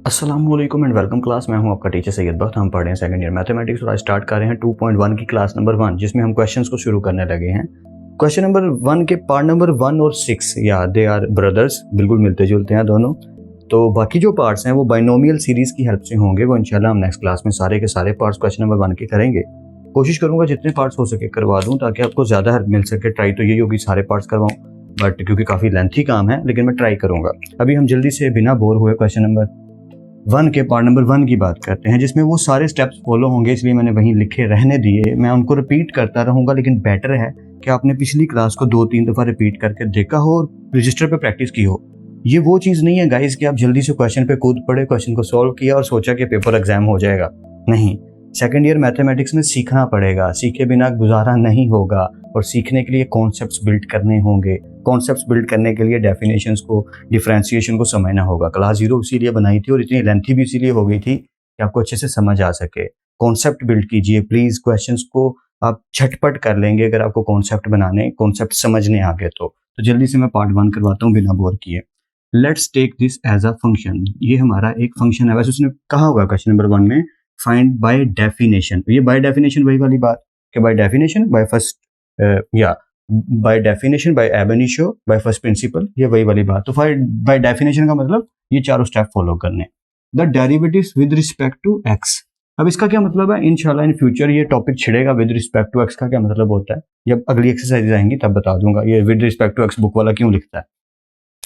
अस्सलामुअलैकुम and welcome class. मैं हूं आपका टीचर सैयद बख्त। हम पढ़ रहे हैं सेकंड ईयर मैथमेटिक्स और आज स्टार्ट कर रहे हैं 2.1 की क्लास नंबर 1 जिसमें हम क्वेश्चंस को शुरू करने लगे हैं। क्वेश्चन नंबर 1 के पार्ट नंबर 1 और 6 या दे आर ब्रदर्स, बिल्कुल मिलते जुलते हैं दोनों। तो बाकी जो पार्ट्स हैं वो बाइनोमियल सीरीज की हेल्प से होंगे। वो इंशाल्लाह हम नेक्स्ट क्लास में सारे के सारे पार्ट्स क्वेश्चन नंबर 1 के करेंगे। कोशिश करूंगा जितने पार्ट्स हो सके करवा दूं ताकि आपको ज़्यादा हेल्प मिल सके। ट्राई तो यही होगी सारे पार्ट्स करवाऊं, बट क्योंकि काफ़ी लेंथी काम है लेकिन मैं ट्राई करूंगा। अभी हम जल्दी से बिना बोर हुए क्वेश्चन नंबर 1 के पार्ट नंबर 1 की बात करते हैं जिसमें वो सारे स्टेप्स फॉलो होंगे, इसलिए मैंने वहीं लिखे रहने दिए। मैं उनको रिपीट करता रहूंगा, लेकिन बेटर है कि आपने पिछली क्लास को 2-3 दफ़ा रिपीट करके देखा हो और रजिस्टर पे प्रैक्टिस की हो। ये वो चीज़ नहीं है गाइस कि आप जल्दी से क्वेश्चन पे कूद पड़े, क्वेश्चन को सॉल्व किया और सोचा कि पेपर एग्जाम हो जाएगा। नहीं, सेकेंड ईयर मैथमेटिक्स में सीखना पड़ेगा, सीखे बिना गुजारा नहीं होगा। और सीखने के लिए कॉन्सेप्ट्स बिल्ड करने होंगे। कॉन्सेप्ट्स बिल्ड करने के लिए डेफिनेशंस को, डिफरेंशिएशन को समझना होगा। क्लास 0 इसीलिए बनाई थी और इतनी लेंथी भी इसीलिए हो गई थी कि आपको अच्छे से समझ आ सके। कॉन्सेप्ट बिल्ड कीजिए प्लीज़। क्वेश्चंस को आप झटपट कर लेंगे अगर आपको कॉन्सेप्ट बनाने, कॉन्सेप्ट समझने आ गए तो जल्दी से मैं पार्ट 1 करवाता हूँ बिना बोर किए। Let's take this as a function. ये हमारा एक फंक्शन है। वैसे उसने कहा हुआ क्वेश्चन नंबर 1 में फाइंड बाय डेफिनेशन। ये बाय डेफिनेशन वही वाली बात कि बाय डेफिनेशन, बाय फर्स्ट या by definition, by ab initio, by first principle, ये वही वाली बात। तो बाय डेफिनेशन का मतलब ये चारों स्टेप फॉलो करने। The derivatives with respect to x. अब इसका क्या मतलब है? इंशाल्लाह इन फ्यूचर ये टॉपिक छिड़ेगा। विद रिस्पेक्ट टू एक्स का क्या मतलब होता है, जब अगली एक्सरसाइज आएंगी तब बता दूंगा ये with respect to x book वाला क्यों लिखता है।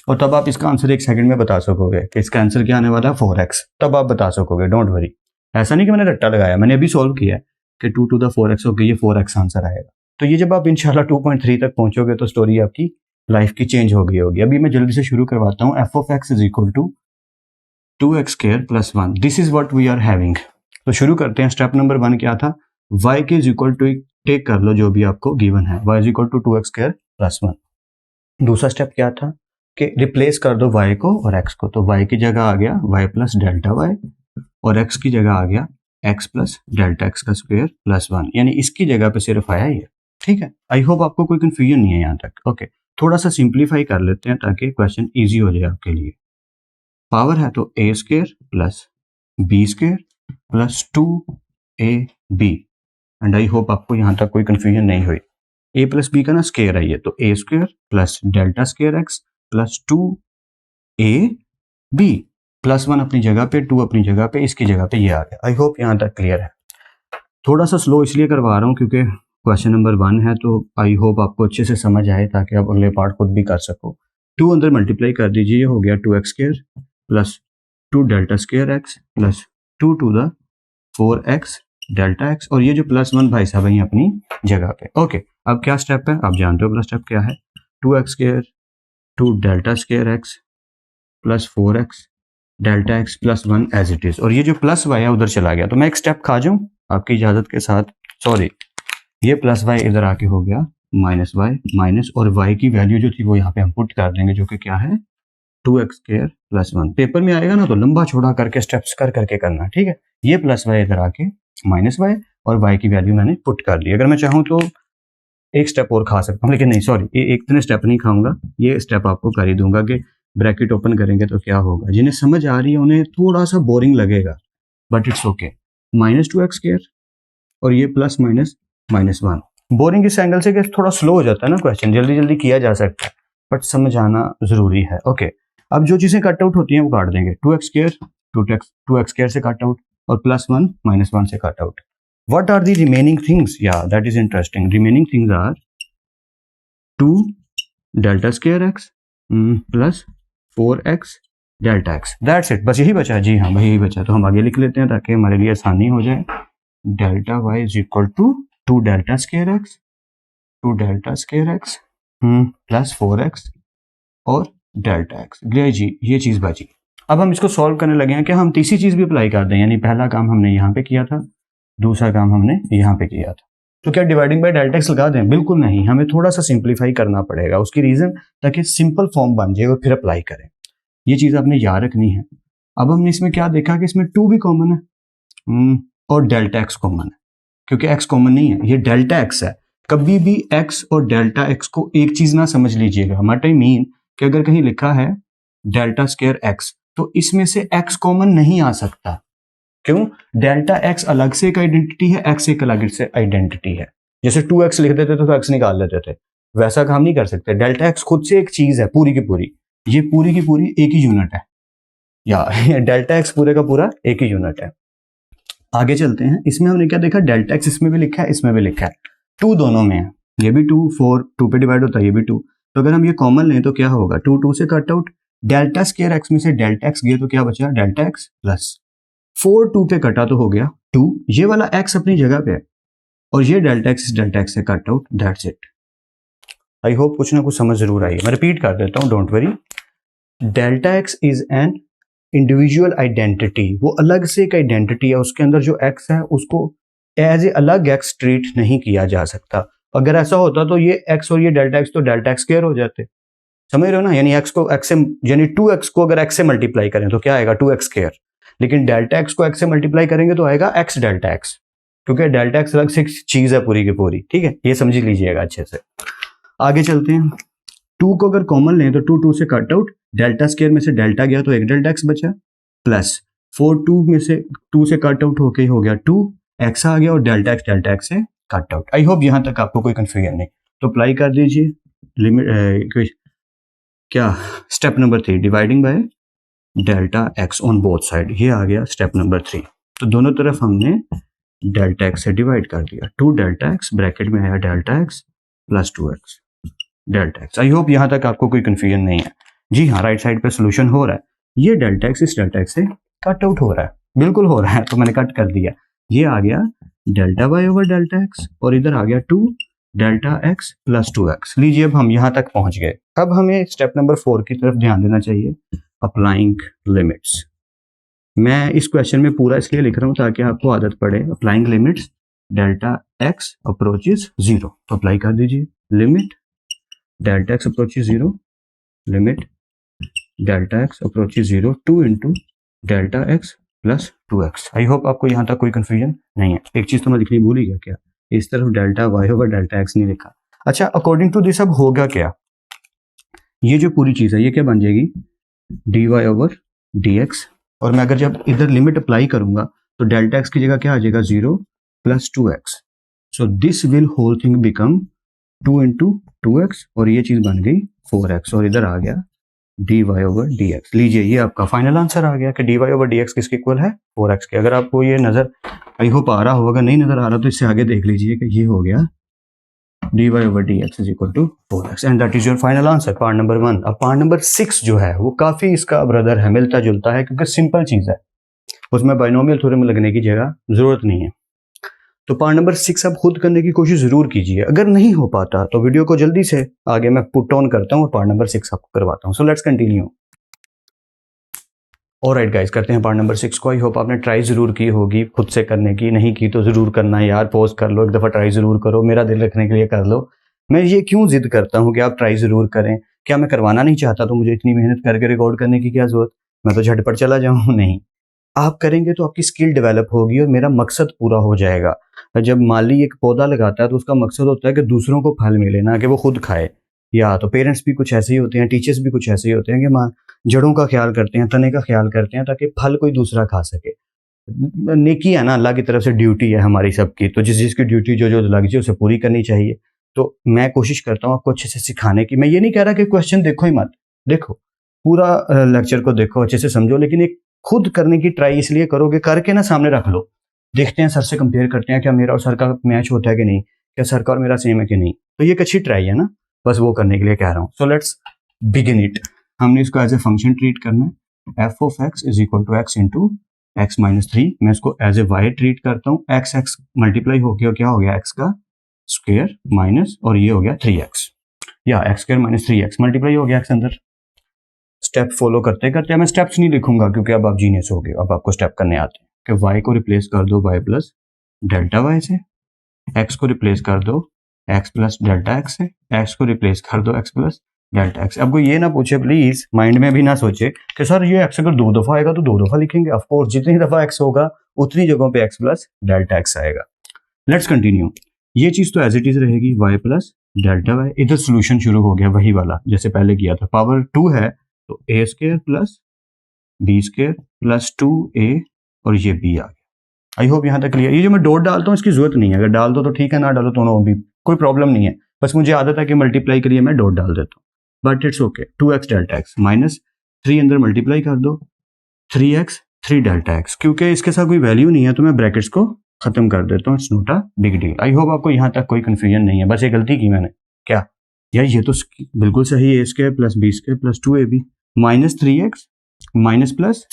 और तब आप इसका आंसर 1 सेकंड में बता सकोगे कि इसका आंसर क्या आने वाला है, 4x। तब आप बता सकोगे, डोंट वरी। ऐसा नहीं कि मैंने रट्टा लगाया, मैंने अभी सॉल्व किया है कि 2 to the 4x होगी, ये 4x आंसर आएगा। तो ये जब आप इंशाल्लाह 2.3 तक पहुंचोगे तो स्टोरी आपकी लाइफ की चेंज हो गई होगी। अभी मैं जल्दी से शुरू करवाता हूँ। f of x is equal to 2x square plus 1। This is what we are having. तो शुरू करते हैं। स्टेप नंबर 1 क्या था? y के इज इक्वल टू, टेक कर लो जो भी आपको गिवन है, y is equal to 2x square plus 1। दूसरा स्टेप क्या था कि रिप्लेस कर दो y को और x को। तो y की जगह आ गया y प्लस डेल्टा y और x की जगह आ गया x प्लस डेल्टा x का स्क्वायर प्लस 1। यानी इसकी जगह पे सिर्फ आया ये। ठीक है, आई होप आपको कोई कंफ्यूजन नहीं है यहाँ तक। ओके, थोड़ा सा सिंप्लीफाई कर लेते हैं ताकि क्वेश्चन इजी हो जाए आपके लिए। पावर है तो a square plus b square plus 2ab। And I hope आपको यहाँ तक कोई कंफ्यूजन नहीं हुई। a प्लस बी का ना स्क्वायर है ये, तो a square plus delta square x plus 2ab plus 1 अपनी जगह पे, 2 अपनी जगह पे, इसकी जगह पे ये आ गया। आई होप यहाँ तक क्लियर है। थोड़ा सा स्लो इसलिए करवा रहा हूँ क्योंकि क्वेश्चन नंबर 1 है, तो आई होप आपको अच्छे से समझ आए ताकि आप अगले पार्ट खुद भी कर सको। 2 अंदर मल्टीप्लाई कर दीजिए, ये हो गया 2x square plus 2 delta square x plus 2 to the 4x delta x, और ये जो प्लस 1 भाई साहब है अपनी जगह पे। ओके, अब क्या स्टेप है? आप जानते हो अगला स्टेप क्या है। 2x square 2 delta square x plus 4x delta x plus 1 as it is, और ये जो प्लस y है उधर चला गया। तो मैं एक स्टेप खा जाऊं आपकी इजाजत के साथ। सॉरी, ये प्लस y इधर आके हो गया माइनस y माइनस, और y की वैल्यू जो थी वो यहाँ पे हम पुट कर देंगे जो कि क्या है 2x स्क्वायर प्लस 1। पेपर में आएगा ना तो लंबा छोड़ा करके स्टेप्स कर करके करना, ठीक है। ये प्लस y इधर आके माइनस y और y की वैल्यू मैंने पुट कर दी। अगर मैं चाहूँ तो एक स्टेप और खा सकता हूँ, लेकिन नहीं, सॉरी, ये एक स्टेप नहीं खाऊंगा, ये स्टेप आपको कर ही दूंगा कि ब्रैकेट ओपन करेंगे तो क्या होगा। जिन्हें समझ आ रही है उन्हें थोड़ा सा बोरिंग लगेगा, but it's okay. Minus 2x square और ये प्लस माइनस माइनस 1। बोरिंग इस एंगल से कि थोड़ा स्लो हो जाता है ना क्वेश्चन, जल्दी जल्दी किया जा सकता है बट समझ आना जरूरी है। ओके, अब जो चीजें कट आउट होती हैं वो काट देंगे। 2x स्क्वायर 2x स्क्वायर से कट आउट और प्लस 1 माइनस 1 से cut out. What are the remaining things? Yeah, that is interesting. Remaining things are 2 delta square x plus 4x delta x. That's it. बस यही बचा। जी हाँ, वही बचा। तो हम आगे लिख लेते हैं ताकि हमारे लिए आसानी हो जाए। Delta y is equal to 2 delta square x, 2 delta square x plus 4x और डेल्टा x। गया जी, ये चीज़ बची। अब हम इसको सॉल्व करने लगे हैं कि हम तीसरी चीज़ भी अप्लाई कर दें। यानी पहला काम हमने यहाँ पे किया था, दूसरा काम हमने यहाँ पे किया था। तो क्या डिवाइडिंग बाय डेल्टा एक्स लगा दें? बिल्कुल नहीं, हमें थोड़ा सा सिंप्लीफाई करना पड़ेगा। उसकी रीजन ताकि सिंपल फॉर्म बन जाए और फिर अप्लाई करें। ये चीज आपने याद रखनी है। अब हमने इसमें क्या देखा कि इसमें 2 भी कॉमन है और डेल्टा एक्स कॉमन है, क्योंकि एक्स कॉमन नहीं है, ये डेल्टा एक्स है। कभी भी एक्स और डेल्टा एक्स को एक चीज ना समझ लीजिएगा। हमारा मीन कि अगर कहीं लिखा है डेल्टा स्क्वायर एक्स तो इसमें से x कॉमन नहीं आ सकता। क्यों? डेल्टा x अलग से एक आइडेंटिटी है, x एक अलग से आइडेंटिटी है। जैसे 2x लिख देते थे तो x निकाल लेते थे, वैसा काम नहीं कर सकते। डेल्टा x खुद से एक चीज है पूरी की पूरी, ये पूरी की पूरी एक ही यूनिट है, या डेल्टा x पूरे का पूरा एक ही यूनिट है। आगे चलते हैं, इसमें हमने क्या देखा, डेल्टा x इसमें भी लिखा है, इसमें भी लिखा है, 2 दोनों में है, ये भी 2, 4 2 पे डिवाइड होता है, ये भी 2। तो अगर हम ये कॉमन लें तो क्या होगा, 2 2 से cut out, delta square x में से डेल्टा x गया तो क्या बचा, डेल्टा x प्लस 4 2 पे कटा तो हो गया 2, ये वाला x अपनी जगह पे है, और ये डेल्टा x से cut out, that's it. I hope कुछ ना कुछ समझ जरूर आई है। मैं रिपीट कर देता हूँ, don't worry. Delta x is an individual identity, वो अलग से एक आइडेंटिटी है, उसके अंदर जो x है उसको एज ए अलग x ट्रीट नहीं किया जा सकता। अगर ऐसा होता तो ये x और ये डेल्टा x तो डेल्टा x स्क्वायर हो जाते, समझ रहे हो ना, यानी x को x से, यानी 2x को अगर x से मल्टीप्लाई करें तो क्या आएगा, 2x स्क्वायर, लेकिन डेल्टा x को x से मल्टीप्लाई करेंगे तो आएगा x डेल्टा x, क्योंकि डेल्टा x अलग से एक चीज है पूरी की पूरी, ठीक है, ये समझ लीजिएगा अच्छे से। आगे चलते हैं, 2 को अगर कॉमन लें तो 2 2 से कट आउट, डेल्टा स्क्वायर में से डेल्टा गया तो एक डेल्टा x बचा, प्लस 4 2 में से 2 से कट आउट होके हो गया 2 x आ गया, और डेल्टा x से कट आउट। आई होप यहां तक आपको कोई कंफ्यूजन नहीं। तो अप्लाई कर दीजिए लिमिट, क्या step number 3, dividing by delta x on both side, ये आ गया स्टेप नंबर 3। तो दोनों तरफ हमने डेल्टा x से डिवाइड कर दिया, 2 डेल्टा x ब्रैकेट में आया delta x plus 2x delta x। I hope यहां तक आपको कोई कंफ्यूजन नहीं है। जी हाँ, राइट साइड पे सोल्यूशन हो रहा है, ये डेल्टा x इस डेल्टा x से कट आउट हो रहा है, बिल्कुल हो रहा है, तो मैंने कट कर दिया, ये आ गया delta y over delta x, और इधर आ गया 2 डेल्टा x प्लस 2x। लीजिए अब हम यहां तक पहुंच गए। अब हमें स्टेप नंबर 4 की तरफ ध्यान देना चाहिए, अप्लाइंग लिमिट्स। मैं इस क्वेश्चन में पूरा इसलिए लिख रहा हूं ताकि आपको आदत पड़े। Applying limits delta x approaches 0, तो अप्लाई कर दीजिए, limit delta x approaches 0, limit delta x approaches 0 2 into delta x plus 2x। I hope आपको यहाँ तक कोई कंफ्यूजन नहीं है। एक चीज तो मैं लिखनी भूल ही गया, क्या इस तरफ delta y over delta x नहीं लिखा। अच्छा, अकॉर्डिंग टू दिस अब होगा क्या, ये जो पूरी चीज है ये क्या बन जाएगी, dy ओवर dx, और मैं अगर जब इधर लिमिट अप्लाई करूंगा तो डेल्टा x की जगह क्या आ जाएगा, 0 plus 2x। So this will whole thing become 2 into 2x, और ये चीज बन गई 4x, और इधर आ गया dy ओवर dx। लीजिए ये आपका फाइनल आंसर आ गया कि dy ओवर dx किसके इक्वल है, 4x के। अगर आपको ये नजर, आई होप आ रहा होगा, नहीं नजर आ रहा तो इससे आगे देख लीजिए कि ये हो गया dy over dx is equal to 4x, and that is your final answer, part number 1। अब पार्ट नंबर 6 जो है वो काफी इसका ब्रदर है, मिलता जुलता है, क्योंकि सिंपल चीज है, उसमें बाइनोमियल थ्योरम लगने की जगह जरूरत नहीं है। तो पार्ट नंबर 6 आप खुद करने की कोशिश जरूर कीजिए। अगर नहीं हो पाता तो वीडियो को जल्दी से आगे मैं पुट ऑन करता हूँ और पार्ट नंबर 6 आपको करवाता हूँ। So let's continue. Alright guys, करते हैं पार्ट नंबर 6 को। आई होप आपने ट्राई जरूर की होगी खुद से करने की, नहीं की तो जरूर करना है यार, पॉज कर लो, एक दफा ट्राई जरूर करो, मेरा दिल रखने के लिए कर लो। मैं ये क्यों जिद करता हूँ कि आप ट्राई जरूर करें, क्या मैं करवाना नहीं चाहता तो मुझे इतनी मेहनत करके रिकॉर्ड करने की क्या जरूरत, मैं तो झटपट चला जाऊँ, नहीं, आप करेंगे तो आपकी स्किल डेवलप होगी और मेरा मकसद पूरा हो जाएगा। जब माली एक पौधा लगाता है तो उसका मकसद होता है कि दूसरों को फल मिले, ना कि वो खुद खाए। या तो पेरेंट्स भी कुछ ऐसे ही होते हैं, टीचर्स भी कुछ ऐसे ही होते हैं कि माँ जड़ों का ख्याल करते हैं, तने का ख्याल करते हैं, ताकि फल कोई दूसरा खा सके। नेकी है ना, अल्लाह की तरफ से ड्यूटी है हमारी सबकी, तो जिस जिसकी ड्यूटी जो जो लग जाए उसे पूरी करनी चाहिए। तो मैं कोशिश करता हूँ आपको अच्छे से सिखाने की। मैं ये नहीं कह रहा कि क्वेश्चन देखो ही मत, देखो पूरा लेक्चर को देखो, अच्छे से समझो, लेकिन एक खुद करने की ट्राई इसलिए करोगे, करके ना सामने रख लो, देखते हैं सर से कंपेयर करते हैं क्या मेरा और सर का मैच होता है कि नहीं, क्या सर का और मेरा सेम है कि नहीं। तो ये एक अच्छी ट्राई है ना, बस वो करने के लिए कह रहा हूँ। So let's begin it. हमने इसको एज ए फंक्शन ट्रीट करना है, f of x is equal to x into x minus 3। मैं इसको एज ए वाई ट्रीट करता हूँ, एक्स एक्स मल्टीप्लाई होके क्या हो गया, एक्स का स्क्वायर माइनस, और ये हो गया 3x, या x square minus 3x multiply हो गया एक्स अंदर। स्टेप फॉलो करते करते, मैं स्टेप्स नहीं लिखूंगा क्योंकि अब आप जीनियस हो गए, अब आपको स्टेप करने आते हैं कि y को रिप्लेस कर दो y प्लस डेल्टा y से, x को रिप्लेस कर दो x प्लस डेल्टा x से, x को रिप्लेस कर दो x प्लस डेल्टा x। अब कोई ये ना पूछे प्लीज, माइंड में भी ना सोचे कि सर ये x अगर 2 दफा आएगा तो 2 दफा लिखेंगे। ऑफ कोर्स जितनी दफा x होगा उतनी जगहों पे x प्लस डेल्टा x आएगा। Let's continue. ये चीज तो एज इट इज रहेगी, y प्लस डेल्टा y। इधर सोल्यूशन शुरू हो गया वही वाला जैसे पहले किया था, पावर 2 है तो a square plus b square plus 2a और ये b आ गया। आई होप यहाँ तक क्लियर। ये जो मैं डॉट डालता हूँ इसकी जरूरत नहीं है, अगर डाल दो तो ठीक है, ना डालो तो नो भी, कोई प्रॉब्लम नहीं है, बस मुझे आदत है कि मल्टीप्लाई करिए मैं डॉट डाल देता हूँ, but it's okay. 2x delta x minus 3 अंदर मल्टीप्लाई कर दो 3x 3 डेल्टा एक्स, क्योंकि इसके साथ कोई वैल्यू नहीं है तो मैं ब्रैकेट्स को खत्म कर देता हूँ, it's not a big deal. I hope आपको यहाँ तक कोई कंफ्यूजन नहीं है। बस ये गलती की मैंने, क्या यार ये तो बिल्कुल सही है, a square plus b square plus 2ab minus 3x minus plus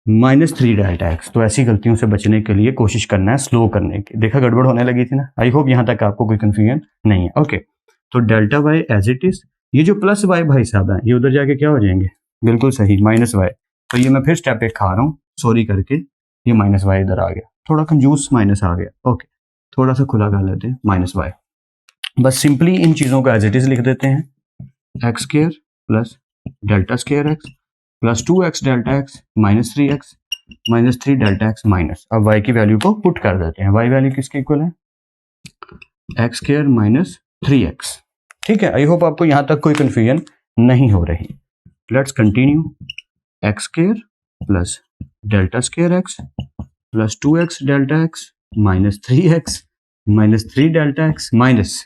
minus 3 delta x. तो ऐसी गलतियों से बचने के लिए कोशिश करना है स्लो करने की। देखा गड़बड़ होने लगी थी ना। आई होप यहाँ तक आपको कोई कंफ्यूजन नहीं है। ओके, तो delta y as it is, ये जो प्लस वाई भाई साहब है ये उधर जाके क्या हो जाएंगे, बिल्कुल सही माइनस वाई। तो ये मैं फिर स्टेप एक खा रहा हूँ सॉरी करके, ये माइनस वाई इधर आ गया, थोड़ा कंजूस माइनस आ गया। ओके, थोड़ा सा खुला कर लेते हैं माइनस वाई। बस सिंपली इन चीज़ों को एज इट इज लिख देते हैं, x square plus delta square x plus 2x delta x minus 3 delta x minus, अब y की वैल्यू को पुट कर देते हैं। y वैल्यू किसके इक्वल है, एक्स स्क्वायर माइनस 3x। ठीक है, आई होप आपको यहाँ तक कोई कंफ्यूजन नहीं हो रही। Let's continue, x square plus delta square x plus 2x delta x minus 3 delta x minus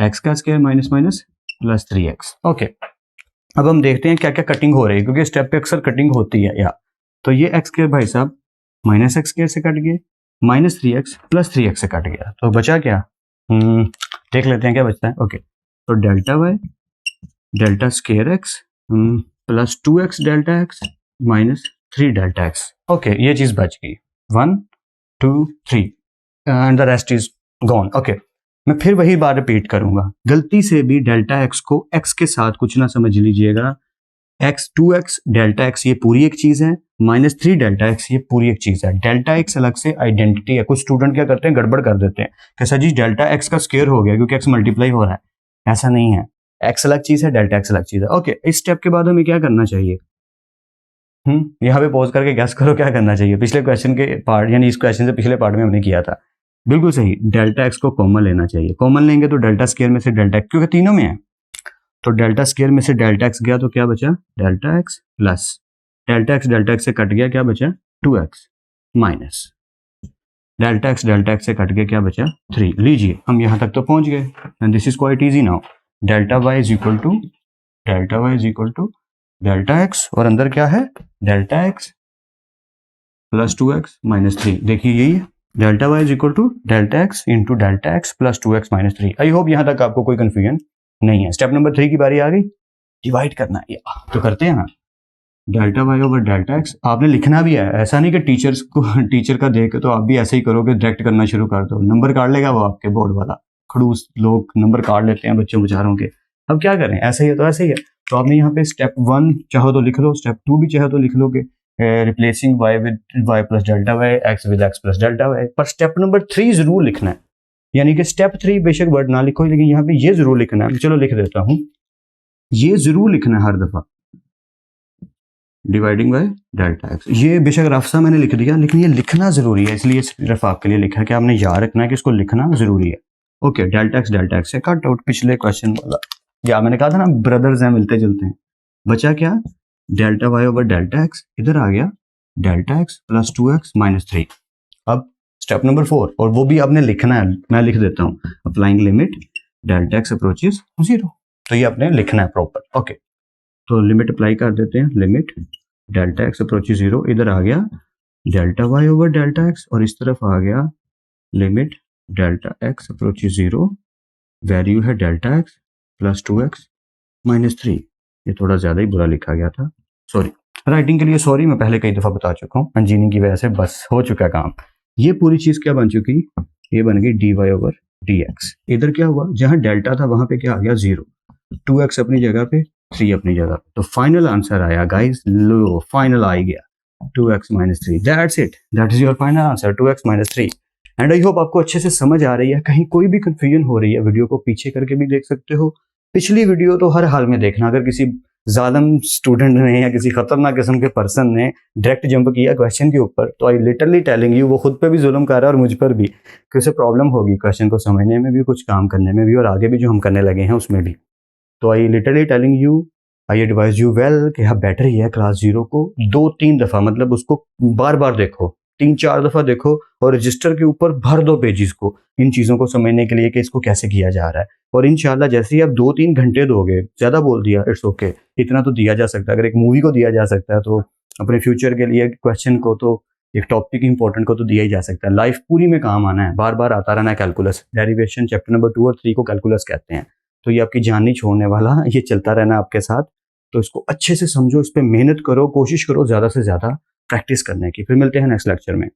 x का square minus minus plus 3x। Okay, अब हम देखते हैं क्या क्या कटिंग हो रही है, क्योंकि स्टेप पे अक्सर कटिंग होती है यार। तो ये एक्स स्क्वायर भाई साहब माइनस एक्स स्क्वायर से कट गए, माइनस 3x प्लस 3x से कट गया, तो बचा क्या, देख लेते हैं क्या बचता है। ओके, तो delta y delta square x plus 2x delta x minus 3 delta x. Okay, ये चीज बच गई, 1 2 3 and the rest is gone. Okay, मैं फिर वही बात रिपीट करूंगा, गलती से भी डेल्टा एक्स को एक्स के साथ कुछ ना समझ लीजिएगा। एक्स 2x डेल्टा एक्स ये पूरी एक चीज है, माइनस 3 डेल्टा एक्स ये पूरी एक चीज है। डेल्टा एक्स अलग से आइडेंटिटी है। कुछ स्टूडेंट क्या करते हैं, गड़बड़ कर देते हैं कि सर जी डेल्टा एक्स का स्क्वायर हो गया क्योंकि एक्स मल्टीप्लाई हो रहा है। ऐसा नहीं है, एक्स अलग चीज है, डेल्टा एक्स अलग चीज है। ओके, इस स्टेप के बाद हमें क्या करना चाहिए, यहाँ पे पॉज करके गैस करो क्या करना चाहिए। पिछले क्वेश्चन के पार्ट यानी इस क्वेश्चन से पिछले पार्ट में हमने किया था, बिल्कुल सही, डेल्टा एक्स को कॉमन लेना चाहिए। कॉमन लेंगे तो डेल्टा स्क्वायर में से डेल्टा एक्स, क्योंकि तीनों में है, तो डेल्टा स्क्वायर में से डेल्टा एक्स गया तो क्या बचा, delta x plus delta x से कट गया, क्या बचा 2x माइनस डेल्टा एक्स से कट गया, क्या बचा 3। लीजिए हम यहां तक तो पहुंच गए, and this is quite easy now. Delta y is equal to delta x और अंदर क्या है, delta x plus 2x minus 3। देखिए यही है, delta y is equal to delta x into delta x plus 2x minus 3। I hope यहाँ तक आपको कोई कंफ्यूजन नहीं है। स्टेप नंबर 3 की बारी आ गई, डिवाइड करना है, तो करते हैं ना, delta y over delta x. आपने लिखना भी है, ऐसा नहीं कि टीचर का देख के तो आप भी ऐसे ही करोगे, डायरेक्ट करना शुरू कर दो, नंबर काट लेगा वो आपके बोर्ड वाला। खड़ूस लोग नंबर काट लेते हैं बच्चों बेचारों के, अब क्या करें, ऐसे ही है तो ऐसे ही है। तो आपने यहाँ पे स्टेप 1 चाहो तो लिख लो, स्टेप 2 भी चाहो तो लिख लोगे, replacing y with y plus delta y, x with x plus delta y. पर स्टेप नंबर 3 जरूर लिखना है, यानी कि स्टेप 3 बेशक वर्ड ना लिखो, लेकिन यहाँ पे ये जरूर लिखना है। चलो लिख देता हूँ, ये जरूर लिखना है हर दफा, डिवाइडिंग बाय डेल्टा एक्स। ये बेशक रफ सा मैंने लिख दिया, लेकिन ये लिखना जरूरी है, इसलिए सिर्फ आपके लिए लिखा है कि आपने याद रखना है कि इसको लिखना जरूरी है। ओके, डेल्टा एक्स से कट आउट, पिछले क्वेश्चन वाला, या मैंने कहा था ना ब्रदर्स हैं मिलते जुलते हैं। बचा क्या, delta y over delta x, इधर आ गया delta x plus 2x minus 3। अब स्टेप नंबर 4, और वो भी आपने लिखना है, मैं लिख देता हूँ, applying limit delta x approaches 0। तो ये आपने लिखना है प्रॉपर। ओके, तो लिमिट अप्लाई कर देते हैं, लिमिट डेल्टा एक्स अप्रोचेस 0, इधर आ गया delta y over delta x, और इस तरफ आ गया limit delta x approaches 0, value है delta x plus 2x minus 3। ये थोड़ा ज्यादा ही बुरा लिखा गया था, सॉरी, राइटिंग के लिए सॉरी, मैं पहले कई दफा बता चुका हूँ, अंजीनी की वजह से बस हो चुका काम। ये पूरी चीज क्या बन चुकी, ये बन गई dy ओवर dx। इधर क्या हुआ, जहां डेल्टा था वहां पे क्या आ गया 0, 2x अपनी जगह पे, 3 अपनी जगह पे। तो फाइनल आंसर आया गाइस, लो फाइनल आ गया 2x minus 3। That's it, that is your final answer 2x minus 3। And I hope आपको अच्छे से समझ आ रही है। कहीं कोई भी कंफ्यूजन हो रही है, वीडियो को पीछे करके भी देख सकते हो, पिछली वीडियो तो हर हाल में देखना। अगर किसी जालिम स्टूडेंट ने या किसी खतरनाक किस्म के पर्सन ने डायरेक्ट जंप किया क्वेश्चन के ऊपर, तो आई लिटरली टेलिंग यू, वो खुद पे भी जुल्म कर रहा है और मुझ पर भी, कि उसे प्रॉब्लम होगी क्वेश्चन को समझने में भी, कुछ काम करने में भी, और आगे भी जो हम करने लगे हैं उसमें भी। तो I literally telling you I advise you well कि हाँ बेटर ही है क्लास 0 को 2-3 दफ़ा, मतलब उसको बार बार देखो, 3-4 दफ़ा देखो और रजिस्टर के ऊपर भर दो पेजेस को इन चीज़ों को समझने के लिए कि इसको कैसे किया जा रहा है। और इंशाल्लाह जैसे ही आप 2-3 घंटे दोगे, ज़्यादा बोल दिया, इट्स ओके, इतना तो दिया जा सकता है। अगर एक मूवी को दिया जा सकता है तो अपने फ्यूचर के लिए क्वेश्चन को तो, एक टॉपिक इंपॉर्टेंट को तो दिया ही जा सकता है। लाइफ पूरी में काम आना है, बार बार आता रहना है कैलकुलस, डेरिवेशन चैप्टर नंबर 2 और 3 को कैलकुलस कहते हैं। तो ये आपकी जान नहीं छोड़ने वाला, ये चलता रहना आपके साथ। तो इसको अच्छे से समझो, इस पर मेहनत करो, कोशिश करो ज़्यादा से ज़्यादा प्रैक्टिस करने की। फिर मिलते हैं नेक्स्ट लेक्चर में,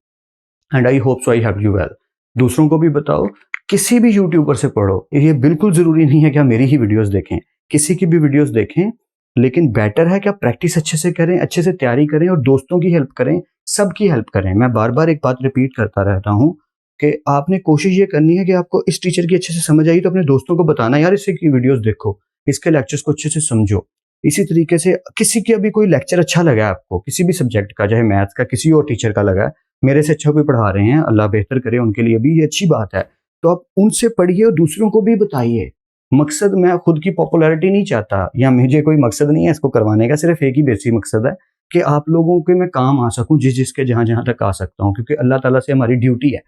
and I hope so I help you well. दूसरों को भी बताओ, किसी भी यूट्यूबर से पढ़ो, ये बिल्कुल ज़रूरी नहीं है कि आप मेरी ही वीडियोज़ देखें, किसी की भी वीडियोज़ देखें, लेकिन बेटर है कि आप प्रैक्टिस अच्छे से करें, अच्छे से तैयारी करें और दोस्तों की हेल्प करें, सबकी हेल्प करें। मैं बार बार एक बात रिपीट करता रहता हूँ कि आपने कोशिश ये करनी है कि आपको इस टीचर की अच्छे से समझ आई तो अपने दोस्तों को बताना, यार इससे की वीडियोस देखो, इसके लेक्चर्स को अच्छे से समझो। इसी तरीके से किसी की अभी कोई लेक्चर अच्छा लगा आपको, किसी भी सब्जेक्ट का, चाहे मैथ्स का, किसी और टीचर का लगा, मेरे से अच्छा कोई पढ़ा रहे हैं, अल्लाह बेहतर करे उनके लिए भी, ये अच्छी बात है, तो आप उनसे पढ़िए और दूसरों को भी बताइए। मकसद, मैं खुद की पॉपुलैरिटी नहीं चाहता, या मुझे कोई मकसद नहीं है इसको करवाने का, सिर्फ एक ही बेसिक मकसद है कि आप लोगों के मैं काम आ सकूं, जिसके जहां जहां तक आ सकता हूं, क्योंकि अल्लाह ताला से हमारी ड्यूटी है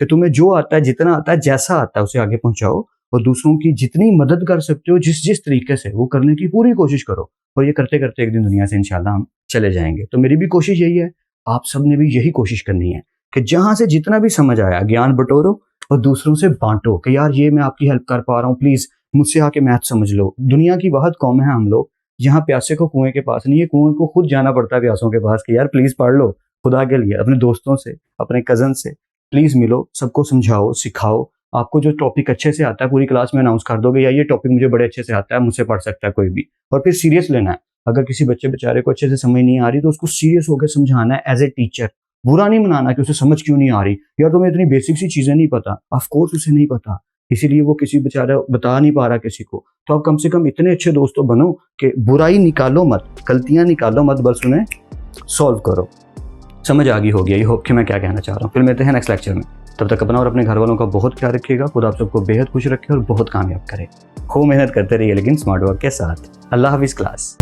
कि तुम्हें जो आता है, जितना आता है, जैसा आता है, उसे आगे पहुंचाओ और दूसरों की जितनी मदद कर सकते हो जिस जिस तरीके से, वो करने की पूरी कोशिश करो। और ये करते करते एक दिन दुनिया से इंशाल्लाह हम चले जाएंगे। तो मेरी भी कोशिश यही है, आप सब ने भी यही कोशिश करनी है कि जहां से जितना भी समझ आया, ज्ञान बटोरो और दूसरों से बांटो कि यार ये मैं आपकी हेल्प कर पा रहा हूँ, प्लीज मुझसे आके मैथ समझ लो। दुनिया की वाहिद कौम है हम लोग जहाँ प्यासे को कुएं के पास नहीं है, कुएं को खुद जाना पड़ता है प्यासों के पास कि यार प्लीज पढ़ लो, खुदा के लिए। अपने दोस्तों से, अपने कजन से प्लीज मिलो, सबको समझाओ, सिखाओ। आपको जो टॉपिक अच्छे से आता है पूरी क्लास में अनाउंस कर दोगे, या ये टॉपिक मुझे बड़े अच्छे से आता है, मुझसे पढ़ सकता है कोई भी, और फिर सीरियस लेना है। अगर किसी बच्चे बेचारे को अच्छे से समझ नहीं आ रही तो उसको सीरियस होकर समझाना है एज ए टीचर। बुरा नहीं मनाना कि उसे समझ क्यों नहीं आ रही, यार तुम्हें इतनी बेसिक सी चीजें नहीं पता, ऑफ कोर्स उसे नहीं पता, इसीलिए वो किसी बेचारा बता नहीं पा रहा किसी को। तो आप कम से कम इतने अच्छे दोस्तों बनो कि बुराई निकालो मत, गलतियां निकालो मत, बस उन्हें सॉल्व करो। समझ आ गई होगी, आई होप कि मैं क्या कहना चाह रहा हूँ। फिर मिलते हैं नेक्स्ट लेक्चर में, तब तक अपना और अपने घर वालों का बहुत ख्याल रखिएगा। खुदा आप सबको बेहद खुश रखे और बहुत कामयाब करे। खूब मेहनत करते रहिए लेकिन स्मार्ट वर्क के साथ। अल्लाह हाफिज़ क्लास।